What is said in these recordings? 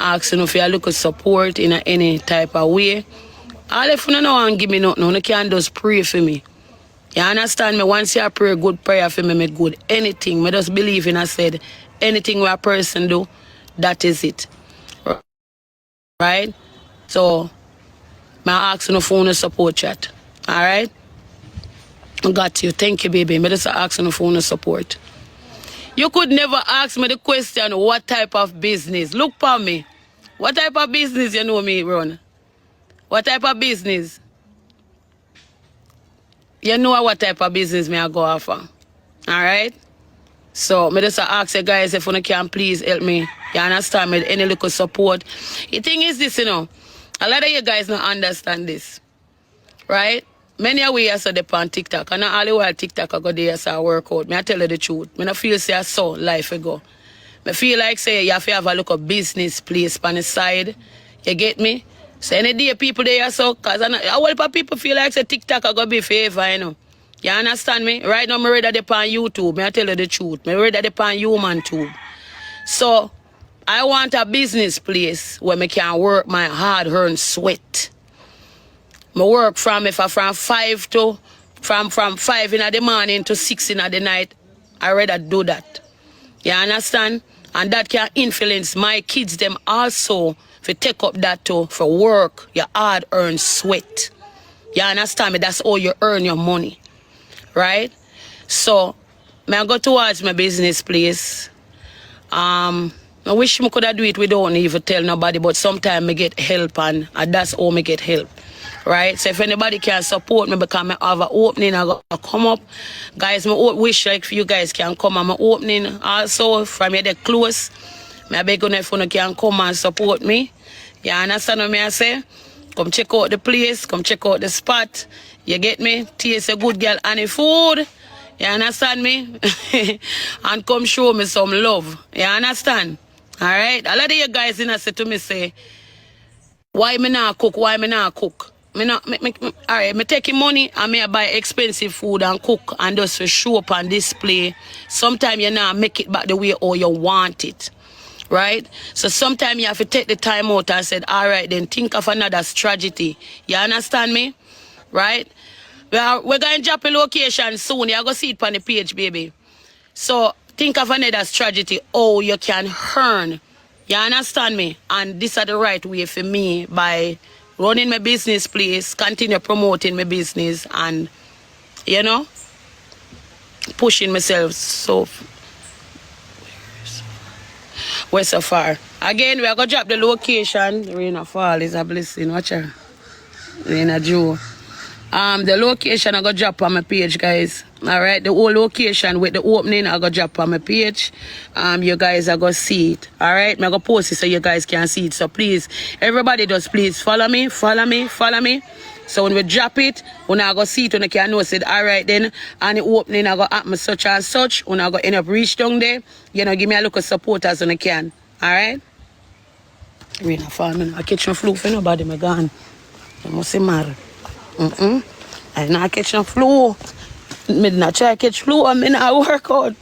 ask you if you look at support in any type of way. All if you don't know and give me nothing, you can just pray for me. You understand me? Once you pray a good prayer for me, make good anything. I just believe in I said, anything where a person do, that is it. Right? So, I ask you for no support chat. Alright? I got you. Thank you, baby. I just ask you for no support. You could never ask me the question, what type of business? Look for me. What type of business you know me run? What type of business? You know what type of business me I go after. Alright? So, I just ask you guys if you can please help me. You understand me? Any little support. The thing is this, you know. A lot of you guys don't understand this. Right? Many of we are so on TikTok. And not all the while TikTok I go there as I work out. I tell you the truth. I don't feel say I saw life ago. I feel like say you have to have a look at business place on the side. You get me? So any day people there so cause a whole lot of people feel like say TikTok I go be favor, you know. You understand me? Right now I read that on YouTube. I tell you the truth. I read that on human tube. So I want a business place where I can work my hard-earned sweat. I work from 5 to from 5 in the morning to 6 in the night. I rather do that. You understand? And that can influence my kids them also to take up that too for work, your hard-earned sweat. You understand me? That's how you earn your money. Right? So I go towards my business place. I wish I could do it without even tell nobody, but sometimes I get help and that's how I get help. Right? So if anybody can support me because I have an opening, I go come up. Guys, I wish like if you guys can come on my opening also from here close. I beg you if you can come and support me. You understand what I say? Come check out the place, come check out the spot. You get me? Taste a good girl and food. You understand me? And come show me some love. You understand? Alright? A lot of you guys say to me say, why me not cook? Why me not cook? Alright, me taking money and me buy expensive food and cook and just to show up and display. Sometimes you not make it back the way or you want it. Right? So sometimes you have to take the time out and say, alright, then think of another strategy. You understand me? Right? We're going to drop a location soon. You're going to see it on the page, baby. So think of another strategy. Oh, you can earn. You understand me? And this is the right way for me by running my business place, continue promoting my business and, you know, pushing myself we're so far. Again, we are going to drop the location. The rain or fall is a blessing. Watch out. Rain or Jew. The location I going to drop on my page, guys. Alright, the whole location with the opening I going to drop on my page. You guys are going to see it. Alright, I'm going to post it so you guys can see it. So please, everybody just please follow me. So when we drop it, when I go see it, when I can know said, alright then, and the opening I go happen such and such, when I go end up reach down there, you know, give me a look of support as when I can. Alright? Rain a fall, I catch no flu for nobody, my gone. I must say mad. I not catch no flu. Me not try catch flu and me not work out.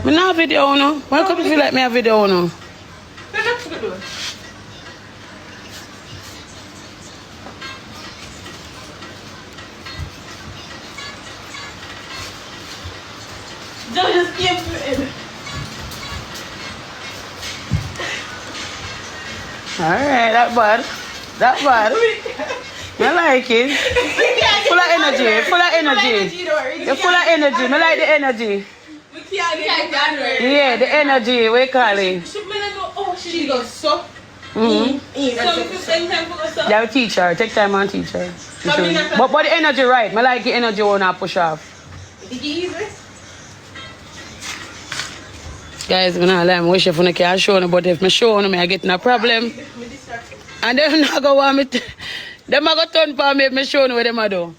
Me not video no. Why could you feel like me a video no? Just keep it. Alright, that bad. That bad. I like it. Full of energy. Full of energy. You're full of energy. I like the energy. Yeah, the energy. We call it. She goes so. Yeah, teach her. Take time and teach her. But the energy right. I like the energy when I push off. Guys, I'm not lying. I wish if I can show you, but if I show you, I get no problem. And then I go want me to, them I go turn for me if I show you what them I do.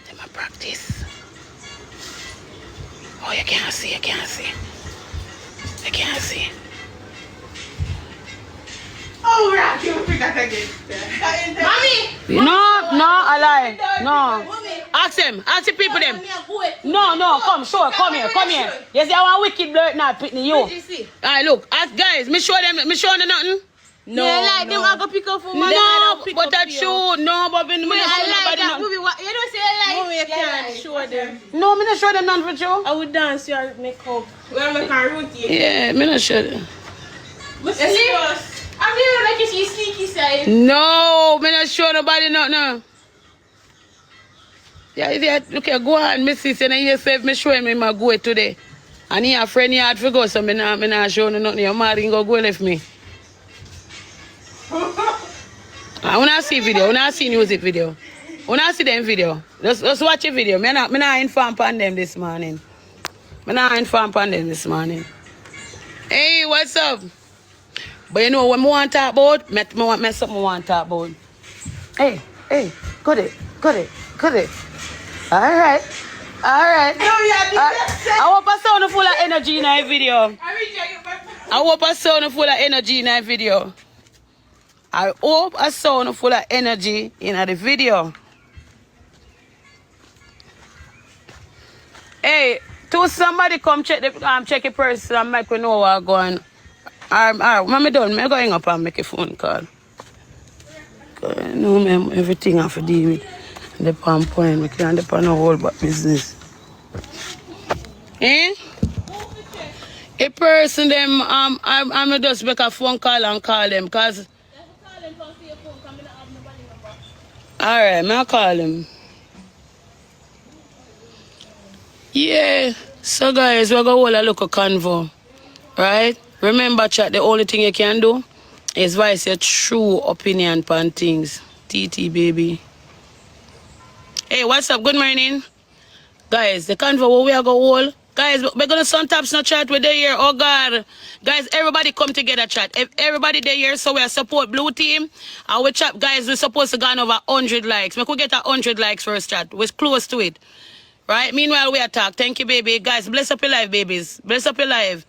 Them I practice. Oh, you can't see, you can't see. You can't see. Oh, we're not going to pick that again. Mommy! No, I lie. No. Ask them. Ask the people them. No, come, sure, come here. You see, I want wicked blood now, Pitney, you. Alright, look, ask guys, me show them nothing. No, like them I go pick up for money. No, but that's true. No, but me not show nobody nothing. You don't say like. Mommy, you can't show them. No, me not show them nothing for you. I would dance your makeup. We're making a routine. Yeah, me not show them. I'm here like you see sneaky side. No, me not show nobody nothing. Yeah, look here, go on, me see, and you say me show him my go today. And he a friend, he had to go, so me not show him nothing. Your mother go left me. I wanna see video, I wanna see music video. I wanna see them video. Just watch a video. Me not inform on them this morning. Hey, what's up? But you know what I want to talk about? Me something I want to talk about. Hey, got it. Alright. I hope I sound full of energy in that video. I hope I sound full of energy in the video. Hey, to somebody come check the person and make me know what's going on. Alright, when I'm done, I'm going up and make a phone call. I know everything I have to deal with. The palm point, we can't depend on whole back business. A person them I'm just make a phone call and call them cause alright, I'll call him. Yeah, so guys, we're gonna hold a look at convo. Right? Remember chat, the only thing you can do is voice your true opinion on things. TT baby. Hey, what's up? Good morning. Guys, the convo where we are going to hold. Guys, we're going to some taps no chat with the here. Oh, God. Guys, everybody come together chat. If everybody there here, so we support Blue Team. Our chat, guys, we're supposed to go on over 100 likes. We could get 100 likes first chat. We're close to it. Right? Meanwhile, we attack. Thank you, baby. Guys, bless up your life, babies. Bless up your life.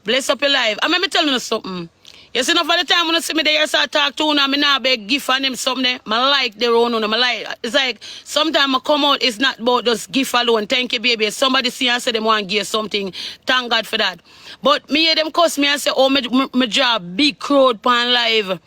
I'm going to tell you something. You see, enough of the time when you see me there, so I talk to you, I'm not beg gift and them something. I like their own, I like. It's like, sometimes I come out, it's not about just gift alone. Thank you, baby. Somebody see and say them want to give something. Thank God for that. But me hear them cuss me and say, oh, my job, big crowd pan live.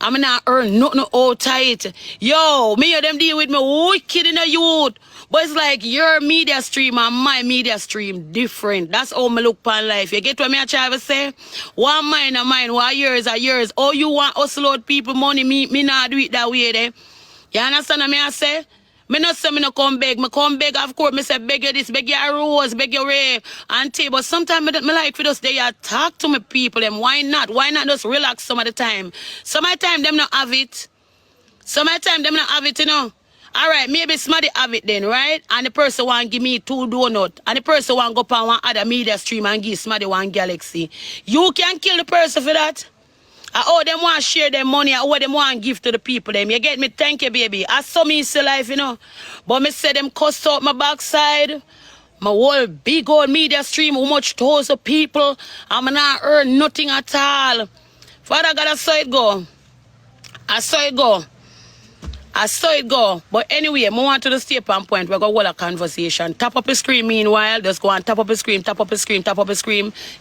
I'm not earn nothing all tight. Yo, me hear them deal with me wicked in the youth. But it's like your media stream and my media stream different. That's how me look upon life. You get what me try to say? One mine are mine, one yours are yours. Oh, you want hustle out people money, me not do it that way there. You understand what I say? Me not say me no come beg. Me come beg, of course. Me say beg you this, beg you a rose, beg you Ray and tea. But sometimes me like for those they talk to me people them. Why not? Why not just relax some of the time? Some of the time them not have it. You know. Alright, maybe somebody have it then, right? And the person want to give me 2 donuts. And the person want to go on one other media stream and give somebody 1 galaxy. You can kill the person for that. Oh, them want to share their money. Or them want to give to the people. Them. You get me? Thank you, baby. I saw me in life, you know. But me say them cuss out my backside. My whole big old media stream, how much thousands of people. I'm not earn nothing at all. Father God, I saw it go. But anyway, I want to stay on point. We're going to hold a conversation. Tap up the screen meanwhile. Just go and tap up the screen.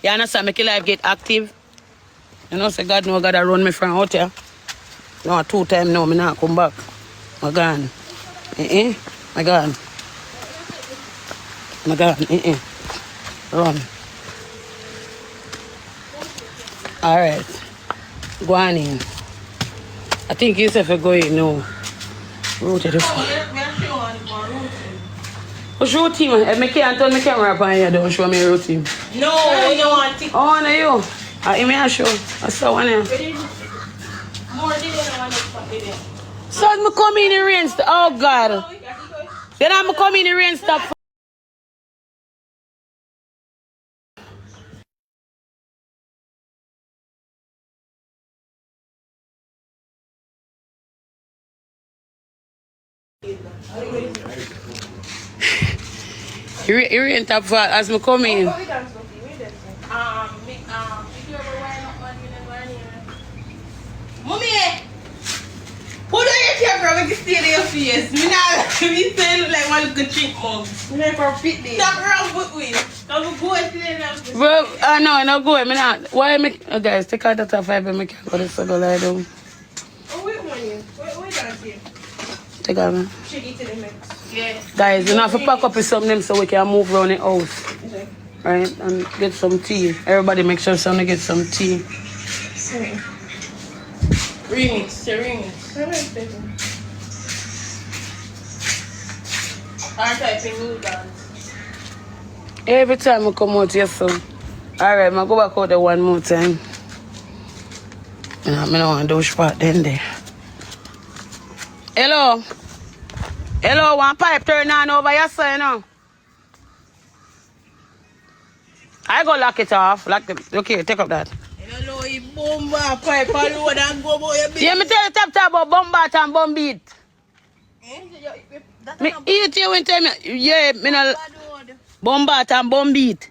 You understand? Make your life get active. You know, say God know God run me from out here. No, 2 times now, me not come back. My God. My God. Run. Alright. Go on in. I think you said for going now. Rotate the phone. What's your routine? I can't turn my camera up on here. Don't show me your routine. No, you don't want it. Oh, no, you. I may show. I saw one here. More than you want it. So I'm coming in the rain. Oh, God. Then I'm coming in the rain. Stop. You ain't top fat as me come in. Mommy, who do you care for when you stay there your face? Me not me say look like one little trick mug. Me like for fit there. Stop around with me. Don't go and stay there. Bro, no go. Me not. Why me? Oh, guys, take out that 5 and me can't go to circle lie down. Oh, wait one here. Wait down here. Take out man. Shake it to the mix. Yeah. Guys, you know have to pack up with some of them so we can move around the house. Okay. Right? And get some tea. Everybody make sure someone get some tea. Okay. Remix. I'm typing noodles. Every time we come out here, so. Alright, I go back out there one more time. I don't want to do spot then there. Hello? Hello, one pipe turn on over here, sir, you know. I go lock it off. Lock the. Okay, take up that. I don't know if bomba pipe on road and go about your business. Yeah, me tell you tap about bombat and bomb beat. Me eat you when time. Yeah, me no bombat and bomb beat.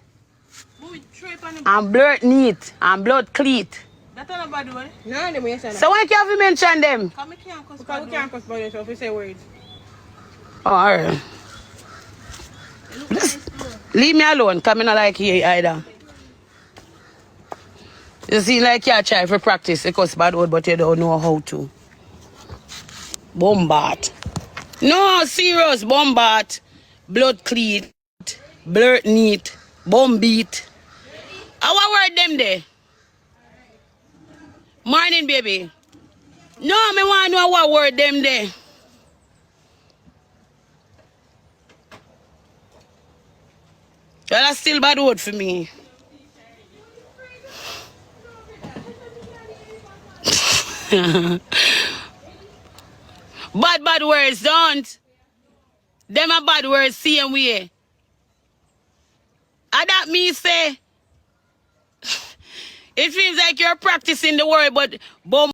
And blood neat and blood cleat. That's not a bad one. No, them yes, so why can't you mention them? Because we can't cuss about yourself if you say words. Oh, alright. Leave me alone, because I don't like you either. You seem like you try for practice because bad word, but you don't know how to. Bombat. No, serious. Bombat. Blood cleat. Blood neat. Bomb beat. How word them there? Morning, baby. No, me want to know what word them there. That's still bad word for me. Bad words, don't. Them are bad words, same way. And that me say, it feels like you're practicing the word, but bomb.